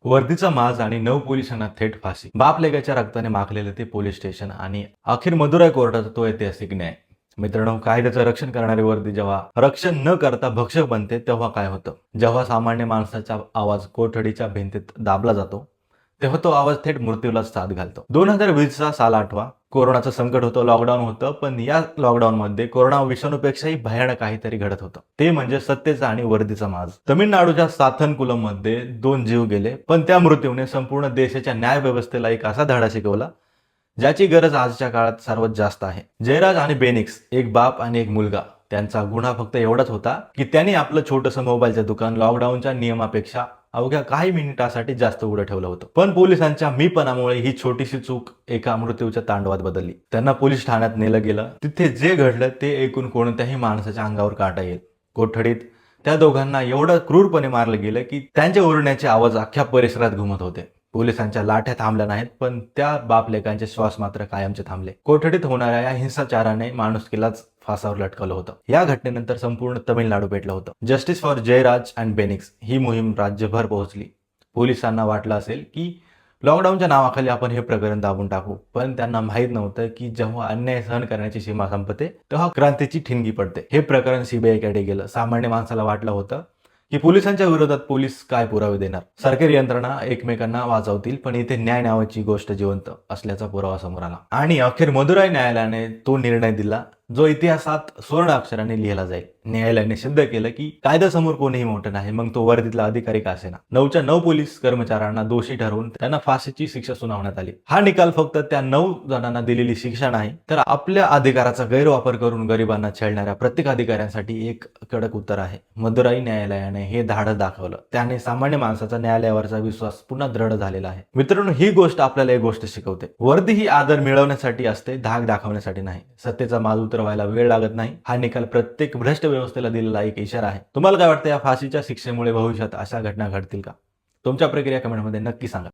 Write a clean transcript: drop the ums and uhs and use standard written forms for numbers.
वर्दीचा माज आणि 9 पोलिसांना थेट फाशी. बाप लेकाच्या रक्ताने माखलेले ते पोलीस स्टेशन आणि अखेर मदुराई कोर्टाचा तो ऐतिहासिक न्याय. मित्रांनो, कायद्याचं रक्षण करणारी वर्दी जेव्हा रक्षण न करता भक्षक बनते तेव्हा काय होतं? जेव्हा सामान्य माणसाचा आवाज कोठडीच्या भिंतीत दाबला जातो, तेव्हा तो आवाज थेट मृत्यूलाच साथ घालतो. 2020चा साल आठवा. कोरोनाचं संकट होतं, लॉकडाऊन होतं, पण या लॉकडाऊनमध्ये कोरोना विषाणूपेक्षाही भयानक काहीतरी घडत होतं. ते म्हणजे सत्तेचा आणि वर्दीचा माज. तमिळनाडूच्या साथनकुलममध्ये 2 जीव गेले, पण त्या मृत्यूने संपूर्ण देशाच्या न्याय व्यवस्थेला एक असा धडा शिकवला ज्याची गरज आजच्या काळात सर्वात जास्त आहे. जयराज आणि बेनिक्स, एक बाप आणि एक मुलगा. त्यांचा गुन्हा फक्त एवढाच होता की त्यांनी आपलं छोटंसं मोबाईलचं दुकान लॉकडाऊनच्या नियमापेक्षा अवघ्या काही मिनिटासाठी जास्त उघडं ठेवलं होतं. पण पोलिसांच्या मीपणामुळे ही छोटीशी चूक एका मृत्यूच्या तांडवात बदलली. त्यांना पोलीस ठाण्यात नेलं गेलं. तिथे जे घडलं ते ऐकून कोणत्याही माणसाच्या अंगावर काटा येईल. कोठडीत त्या दोघांना एवढं क्रूरपणे मारलं गेलं की त्यांच्या ओरडण्याचे आवाज अख्ख्या परिसरात घुमत होते. पोलिसांच्या लाठ्या थांबल्या नाहीत, पण त्या बापलेकांचे श्वास मात्र कायमचे थांबले. कोठडीत होणाऱ्या या हिंसाचाराने माणुसकीलाच फासावर लटकवलं होतं. या घटनेनंतर संपूर्ण तमिळनाडू पेटलं होतं. Justice for Jayaraj and Bennix ही मोहीम राज्यभर पोहोचली. पोलिसांना वाटलं असेल की लॉकडाऊनच्या नावाखाली आपण हे प्रकरण दाबून टाकू, पण त्यांना माहीत नव्हतं की जेव्हा अन्याय सहन करण्याची सीमा संपते तेव्हा क्रांतीची ठिणगी पडते. हे प्रकरण सीबीआयकडे गेलं. सामान्य माणसाला वाटलं होतं की पोलिसांच्या विरोधात पोलीस काय पुरावे देणार, सरकारी यंत्रणा एकमेकांना वाचवतील, पण इथे न्याय नावाची गोष्ट जिवंत असल्याचा पुरावा समोर आला. आणि अखेर मदुराई न्यायालयाने तो निर्णय दिला जो इतिहासात स्वर्ण अक्षराने लिहिला जाईल. न्यायालयाने सिद्ध केलं की कायद्यासमोर कोणीही मोठं नाही, मग तो वर्दीतला अधिकारी का असेना. 9च्या 9 पोलीस कर्मचाऱ्यांना दोषी ठरवून त्यांना फाशीची शिक्षा सुनावण्यात आली. हा निकाल फक्त त्या 9 जणांना दिलेली शिक्षा नाही, तर आपल्या अधिकाराचा गैरवापर करून गरिबांना छळणाऱ्या प्रत्येक अधिकाऱ्यांसाठी एक कडक उत्तर आहे. मदुराई न्यायालयाने हे धाडस दाखवलं. त्याने सामान्य माणसाचा न्यायालयावरचा विश्वास पुन्हा दृढ झालेला आहे. मित्रांनो, ही गोष्ट आपल्याला एक गोष्ट शिकवते. वर्दी ही आदर मिळवण्यासाठी असते, धाक दाखवण्यासाठी नाही. सत्तेचा माज उतरवायला वेळ लागत नाही. हा निकाल प्रत्येक भ्रष्ट व्यवस्थेला दिलेला एक इशारा आहे. तुम्हाला काय वाटतं, या फाशीच्या शिक्षेमुळे भविष्यात अशा घटना घडतील का? तुमच्या प्रक्रिया कमेंटमध्ये नक्की सांगा.